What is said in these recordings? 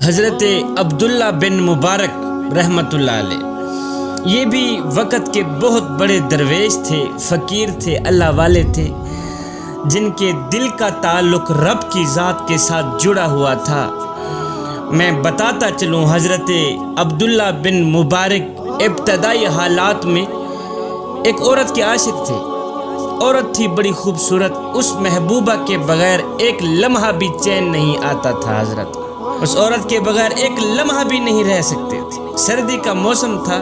حضرت عبداللہ بن مبارک رحمتullah علیہ، یہ بھی وقت کے بہت بڑے درویش تھے، فقیر تھے، اللہ والے تھے، جن کے دل کا تعلق رب کی ذات کے ساتھ جڑا ہوا تھا۔ میں بتاتا چلوں، حضرت عبداللہ بن مبارک ابتدائی حالات میں ایک عورت کے عاشق تھے۔ عورت تھی بڑی خوبصورت، اس محبوبہ کے بغیر ایک لمحہ بھی چین نہیں آتا تھا۔ حضرت اس عورت کے بغیر ایک لمحہ بھی نہیں رہ سکتے تھے۔ سردی کا موسم تھا۔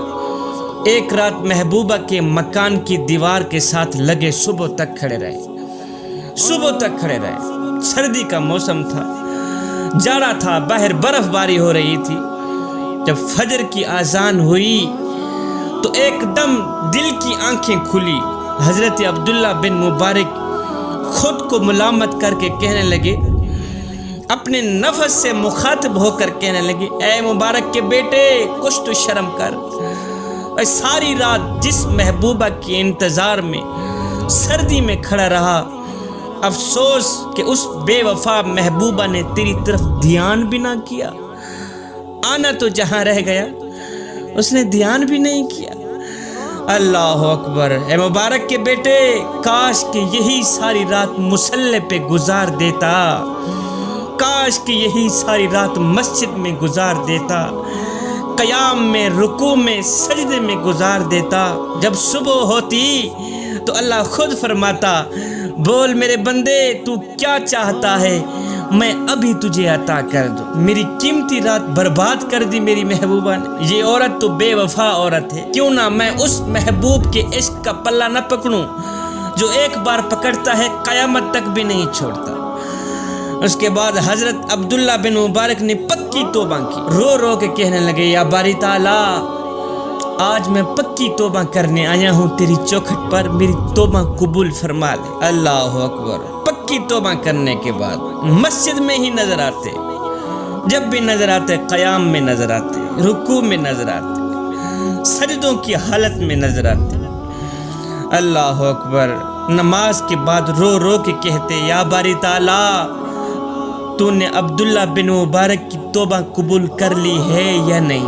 ایک رات محبوبہ کے مکان کی دیوار کے ساتھ لگے صبح تک کھڑے رہے۔ سردی کا موسم تھا، جاڑا تھا، باہر برف باری ہو رہی تھی۔ جب فجر کی اذان ہوئی تو ایک دم دل کی آنکھیں کھلی۔ حضرت عبداللہ بن مبارک خود کو ملامت کر کے کہنے لگے، اپنے نفس سے مخاطب ہو کر کہنے لگے، اے مبارک کے بیٹے، کچھ تو شرم کر۔ اور ساری رات جس محبوبہ کے انتظار میں سردی میں کھڑا رہا، افسوس کہ اس بے وفا محبوبہ نے تیری طرف دھیان بھی نہ کیا۔ آنا تو جہاں رہ گیا، اس نے دھیان بھی نہیں کیا۔ اللہ اکبر! اے مبارک کے بیٹے، کاش کہ یہی ساری رات مصلی پہ گزار دیتا، کاش کہ یہی ساری رات مسجد میں گزار دیتا، قیام میں، رکوع میں، سجدے میں گزار دیتا۔ جب صبح ہوتی تو اللہ خود فرماتا، بول میرے بندے، تو کیا چاہتا ہے، میں ابھی تجھے عطا کر دوں۔ میری قیمتی رات برباد کر دی میری محبوبہ نے۔ یہ عورت تو بے وفا عورت ہے، کیوں نہ میں اس محبوب کے عشق کا پلہ نہ پکڑوں جو ایک بار پکڑتا ہے قیامت تک بھی نہیں چھوڑتا۔ اس کے بعد حضرت عبداللہ بن مبارک نے پکی توبہ کی، رو رو کے کہنے لگے، یا باری تعالیٰ، آج میں پکی توبہ کرنے آیا ہوں تیری چوکھٹ پر، میری توبہ قبول فرما لے۔ اللہ اکبر! پکی توبہ کرنے کے بعد مسجد میں ہی نظر آتے، جب بھی نظر آتے قیام میں نظر آتے، رکوع میں نظر آتے، سجدوں کی حالت میں نظر آتے۔ اللہ اکبر! نماز کے بعد رو رو کے کہتے، یا باری تعالیٰ، تو نے عبداللہ بن مبارک کی توبہ قبول کر لی ہے یا نہیں؟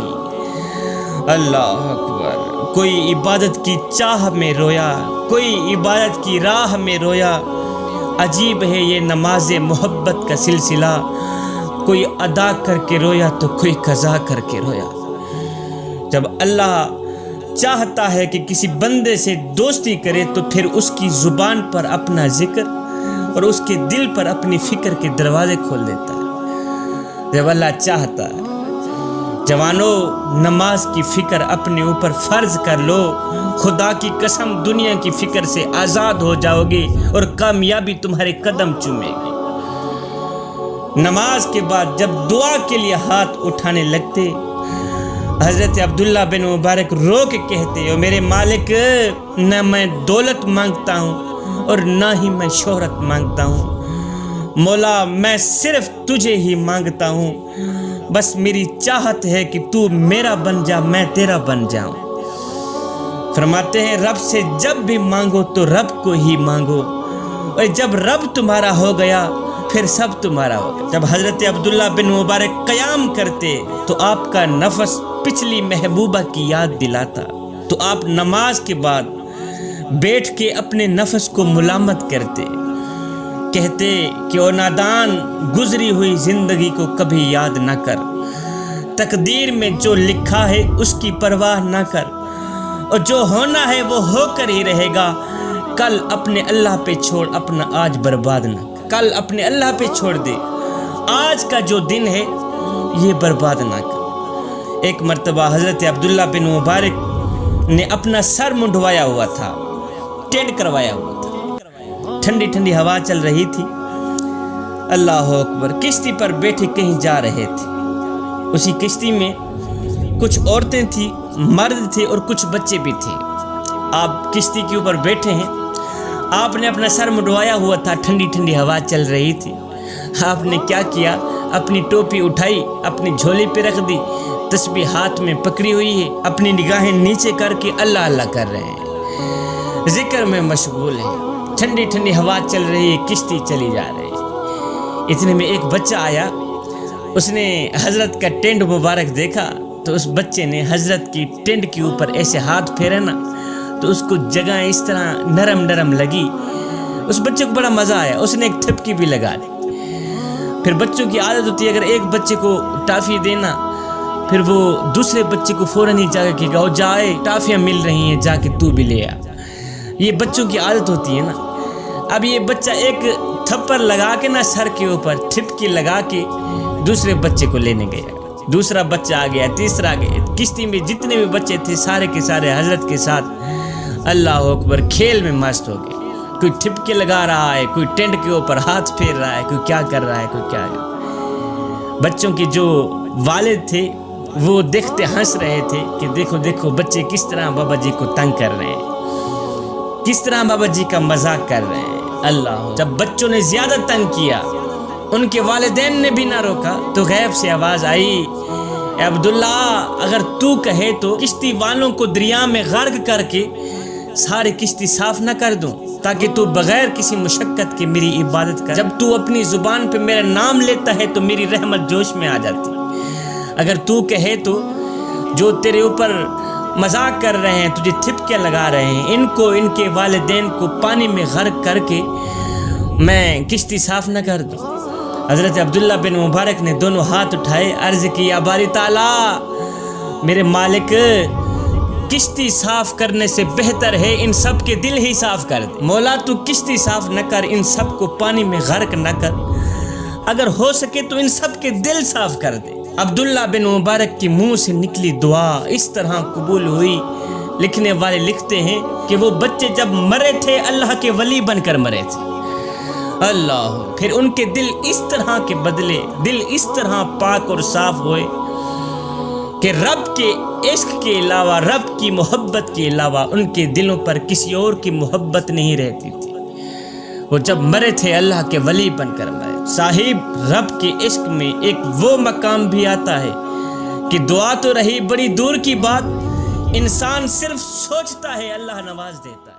اللہ اکبر! کوئی عبادت کی چاہ میں رویا، کوئی عبادت کی راہ میں رویا۔ عجیب ہے یہ نماز محبت کا سلسلہ، کوئی ادا کر کے رویا تو کوئی قضا کر کے رویا۔ جب اللہ چاہتا ہے کہ کسی بندے سے دوستی کرے تو پھر اس کی زبان پر اپنا ذکر اور اس کے دل پر اپنی فکر کے دروازے کھول دیتا ہے۔ جب اللہ چاہتا ہے، جوانوں، نماز کی فکر اپنے اوپر فرض کر لو، خدا کی قسم دنیا کی فکر سے آزاد ہو جاؤ گے اور کامیابی تمہارے قدم چومے گی۔ نماز کے بعد جب دعا کے لیے ہاتھ اٹھانے لگتے، حضرت عبداللہ بن مبارک رو کے کہتے، او میرے مالک، نہ میں دولت مانگتا ہوں اور نہ ہی میں شہرت مانگتا ہوں، مولا میں صرف تجھے ہی مانگتا ہوں، بس میری چاہت ہے کہ تو میرا بن جا، میں تیرا بن جاؤں۔ فرماتے ہیں، رب سے جب بھی مانگو تو رب کو ہی مانگو، اور جب رب تمہارا ہو گیا پھر سب تمہارا ہو گیا۔ جب حضرت عبداللہ بن مبارک قیام کرتے تو آپ کا نفس پچھلی محبوبہ کی یاد دلاتا، تو آپ نماز کے بعد بیٹھ کے اپنے نفس کو ملامت کرتے، کہتے کہ او نادان، گزری ہوئی زندگی کو کبھی یاد نہ کر، تقدیر میں جو لکھا ہے اس کی پرواہ نہ کر، اور جو ہونا ہے وہ ہو کر ہی رہے گا۔ کل اپنے اللہ پہ چھوڑ، اپنا آج برباد نہ کر۔ کل اپنے اللہ پہ چھوڑ دے، آج کا جو دن ہے یہ برباد نہ کر۔ ایک مرتبہ حضرت عبداللہ بن مبارک نے اپنا سر منڈوایا ہوا تھا، ٹینٹ کروایا ہوا تھا، ٹھنڈی ٹھنڈی ہوا چل رہی تھی۔ اللہ اکبر! کشتی پر بیٹھے کہیں جا رہے تھے۔ اسی کشتی میں کچھ عورتیں تھیں، مرد تھے اور کچھ بچے بھی تھے۔ آپ کشتی کے اوپر بیٹھے ہیں، آپ نے اپنا سر منڈوایا ہوا تھا، ٹھنڈی ٹھنڈی ہوا چل رہی تھی۔ آپ نے کیا کیا، اپنی ٹوپی اٹھائی، اپنی جھولی پہ رکھ دی، تسبیح ہاتھ میں پکڑی ہوئی ہے، اپنی نگاہیں نیچے کر کے اللہ اللہ کر رہے ہیں، ذکر میں مشغول ہیں۔ ٹھنڈی ٹھنڈی ہوا چل رہی ہے، کشتی چلی جا رہی ہے۔ اتنے میں ایک بچہ آیا، اس نے حضرت کا ٹینٹ مبارک دیکھا تو اس بچے نے حضرت کی ٹینٹ کے اوپر ایسے ہاتھ پھیرا نا تو اس کو جگہ اس طرح نرم نرم لگی. اس بچے کو بڑا مزہ آیا, اس نے ایک تھپکی بھی لگا دی. پھر بچوں کی عادت ہوتی ہے اگر ایک بچے کو ٹافی دینا پھر وہ دوسرے بچے کو فوراً ہی جا کے کہے گا وہ جائے ٹافیاں مل رہی ہیں جا کے تو بھی لے آ. یہ بچوں کی عادت ہوتی ہے نا. اب یہ بچہ ایک تھپڑ لگا کے نا سر کے اوپر تھپکی لگا کے دوسرے بچے کو لینے گیا. دوسرا بچہ آ گیا, تیسرا آ گیا. کشتی میں جتنے بھی بچے تھے سارے کے سارے حضرت کے ساتھ اللہ اکبر کھیل میں مست ہو گئے. کوئی ٹھپکے لگا رہا ہے, کوئی ٹینٹ کے اوپر ہاتھ پھیر رہا ہے, کوئی کیا کر رہا ہے, کوئی کیا. بچوں کے جو والد تھے وہ دیکھتے ہنس رہے تھے کہ دیکھو دیکھو بچے کس طرح بابا جی کو تنگ کر رہے ہیں, کس طرح بابا جی کا مذاق کر رہے ہیں. اللہ, جب بچوں نے زیادہ تنگ کیا ان کے والدین نے بھی نہ روکا تو غیب سے آواز آئی, اے عبداللہ اگر تو کہے تو کشتی والوں کو دریا میں غرق کر کے سارے کشتی صاف نہ کر دوں تاکہ تو بغیر کسی مشقت کے میری عبادت کر. جب تو اپنی زبان پہ میرا نام لیتا ہے تو میری رحمت جوش میں آ جاتی. اگر تو کہے تو جو تیرے اوپر مذاق کر رہے ہیں, تجھے تھپکے لگا رہے ہیں, ان کو ان کے والدین کو پانی میں غرق کر کے میں کشتی صاف نہ کر دوں. حضرت عبداللہ بن مبارک نے دونوں ہاتھ اٹھائے, عرض کی یا باری تعالی میرے مالک کشتی صاف کرنے سے بہتر ہے ان سب کے دل ہی صاف کر دے. مولا تو کشتی صاف نہ کر, ان سب کو پانی میں غرق نہ کر, اگر ہو سکے تو ان سب کے دل صاف کر دے. عبداللہ بن مبارک کے منہ سے نکلی دعا اس طرح قبول ہوئی. لکھنے والے لکھتے ہیں کہ وہ بچے جب مرے تھے اللہ کے ولی بن کر مرے تھے. اللہ, پھر ان کے دل اس طرح کے بدلے, دل اس طرح پاک اور صاف ہوئے کہ رب کے عشق کے علاوہ, رب کی محبت کے علاوہ ان کے دلوں پر کسی اور کی محبت نہیں رہتی تھی. وہ جب مرے تھے اللہ کے ولی بن کر مرے. صاحب رب کے عشق میں ایک وہ مقام بھی آتا ہے کہ دعا تو رہی بڑی دور کی بات, انسان صرف سوچتا ہے اللہ نواز دیتا ہے.